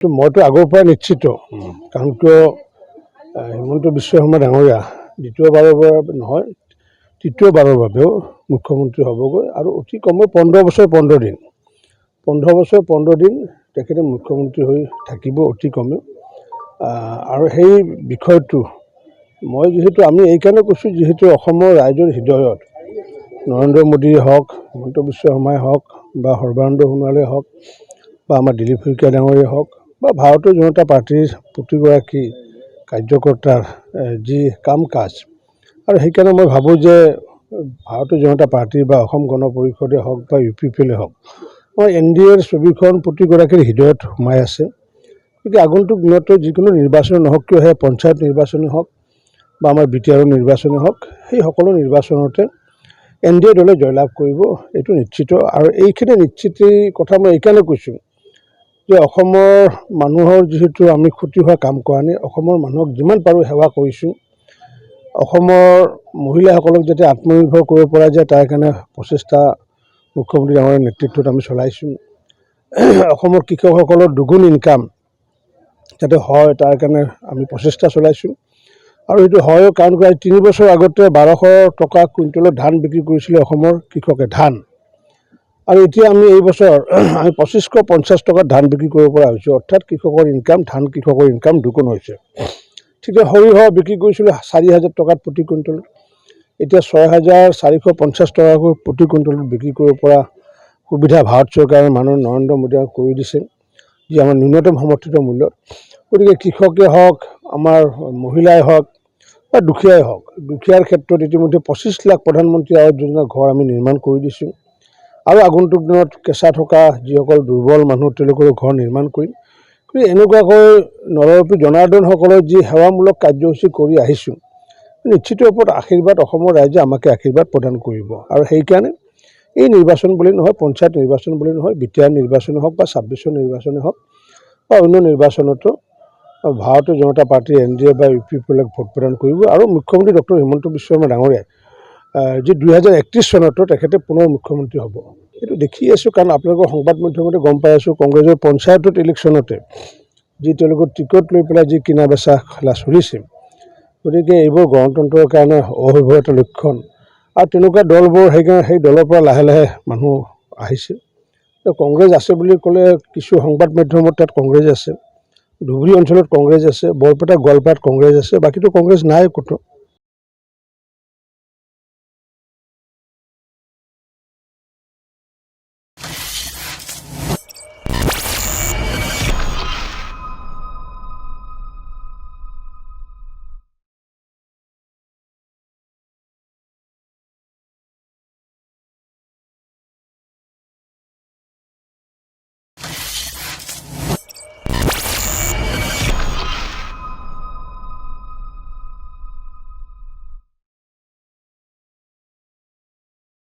মইতো আগৰ পৰা নিশ্চিত, কাৰণ কিয় হিমন্ত বিশ্ব শৰ্মা ডাঙৰীয়া দ্বিতীয়বাৰৰ বাবে নহয়, তৃতীয়বাৰৰ বাবেও মুখ্যমন্ত্ৰী হ'বগৈ আৰু অতি কমেও 15 বছৰ 15 দিন 15 বছৰ 15 দিন তেখেতে মুখ্যমন্ত্ৰী হৈ থাকিব অতি কমেও। আৰু সেই বিষয়টো মই যিহেতু আমি এইকাৰণে কৈছোঁ, যিহেতু অসমৰ ৰাইজৰ হৃদয়ত নৰেন্দ্ৰ মোদী হওক, হিমন্ত বিশ্ব শৰ্মাই হওক বা সৰ্বানন্দ সোণোৱালে হওক বা আমাৰ দিলীপ শইকীয়া ডাঙৰীয়া হওক বা ভাৰতীয় জনতা পাৰ্টীৰ প্ৰতিগৰাকী কাৰ্যকৰ্তাৰ যি কাম কাজ, আৰু সেইকাৰণে মই ভাবোঁ যে ভাৰতীয় জনতা পাৰ্টী বা অসম গণ পৰিষদে হওক বা UPPL হওক, মই NDAৰ ছবিখন প্ৰতিগৰাকীৰ হৃদয়ত সোমাই আছে। গতিকে আগন্তুক দিনতো যিকোনো নিৰ্বাচন নহওক কিয়, সেই পঞ্চায়ত নিৰ্বাচনে হওক বা আমাৰ BTR নিৰ্বাচনে হওক, সেই সকলো নিৰ্বাচনতে NDA দলে জয়লাভ কৰিব, এইটো নিশ্চিত। আৰু এইখিনি নিশ্চিত কথা মই এইকাৰণে কৈছোঁ যে অসমৰ মানুহৰ যিহেতু আমি ক্ষতি হোৱা কাম কৰা নাই, অসমৰ মানুহক যিমান পাৰোঁ সেৱা কৰিছোঁ, অসমৰ মহিলাসকলক যাতে আত্মনিৰ্ভৰ কৰিব পৰা যায় তাৰ কাৰণে প্ৰচেষ্টা মুখ্যমন্ত্ৰী ডাঙৰীয়াৰ নেতৃত্বত আমি চলাইছোঁ। অসমৰ কৃষকসকলৰ দুগুণ ইনকাম যাতে হয় তাৰ কাৰণে আমি প্ৰচেষ্টা চলাইছোঁ, আৰু এইটো হয় কাৰণ 3 বছৰ আগতে 1200 টকা কুইণ্টলত ধান বিক্ৰী কৰিছিলে অসমৰ কৃষকে ধান, আৰু এতিয়া আমি এই বছৰ আমি 2550 টকাত ধান বিক্ৰী কৰিব পৰা হৈছোঁ। অৰ্থাৎ কৃষকৰ ইনকাম, ধান কৃষকৰ ইনকাম দুগুণ হৈছে। ঠিক সৰিয়হ বিক্ৰী কৰিছিলোঁ 4000 টকাত প্ৰতি কুইণ্টলত, এতিয়া 6450 টকাকৈ প্ৰতি কুইণ্টলত বিক্ৰী কৰিব পৰা সুবিধা ভাৰত চৰকাৰে নৰেন্দ্ৰ মোদীয়ে কৰি দিছে, যি আমাৰ ন্যূনতম সমৰ্থিত মূল্যত। গতিকে কৃষকে হওক, আমাৰ মহিলাই হওক বা দুখীয়াই হওক, দুখীয়াৰ ক্ষেত্ৰত ইতিমধ্যে 25 লাখ প্ৰধানমন্ত্ৰী আৱাস যোজনা ঘৰ আমি নিৰ্মাণ কৰি দিছোঁ, আৰু আগন্তুক দিনত কেঁচা থকা যিসকল দুৰ্বল মানুহ তেওঁলোকৰ ঘৰ নিৰ্মাণ কৰিম। গতিকে এনেকুৱাকৈ নৰৰূপী জনাৰ্দনসকলৰ যি সেৱামূলক কাৰ্যসূচী কৰি আহিছোঁ, নিশ্চিত ওপৰত আশীৰ্বাদ অসমৰ ৰাইজে আমাকে আশীৰ্বাদ প্ৰদান কৰিব। আৰু সেইকাৰণে এই নিৰ্বাচন বুলি নহয়, পঞ্চায়ত নিৰ্বাচন বুলি নহয়, BTR নিৰ্বাচনে হওক বা 26 নিৰ্বাচনে হওক বা অন্য নিৰ্বাচনতো ভাৰতীয় জনতা পাৰ্টী NDA বা UPPLক ভোট প্ৰদান কৰিব। আৰু মুখ্যমন্ত্ৰী ডক্টৰ হিমন্ত বিশ্ব শৰ্মা ডাঙৰীয়াই যি 2031 চনতো তেখেতে পুনৰ মুখ্যমন্ত্ৰী হ'ব, এইটো দেখি আছোঁ। কাৰণ আপোনালোকৰ সংবাদ মাধ্যমতে গম পাই আছোঁ, কংগ্ৰেছৰ পঞ্চায়তত ইলেকশ্যনতে যি তেওঁলোকৰ টিকট লৈ পেলাই যি কিনা বেচা খেলা চলিছে, গতিকে এইবোৰ গণতন্ত্ৰৰ কাৰণে অভিভূত লক্ষণ। আৰু তেনেকুৱা দলবোৰ সেইকাৰণে সেই দলৰ পৰা লাহে লাহে মানুহ আহিছে। কংগ্ৰেছ আছে বুলি ক'লে কিছু সংবাদ মাধ্যমত তাত কংগ্ৰেছ আছে, ধুবুৰী অঞ্চলত কংগ্ৰেছ আছে, বৰপেটা গোৱালপাৰাত কংগ্ৰেছ আছে, বাকীতো কংগ্ৰেছ নাই ক'তো।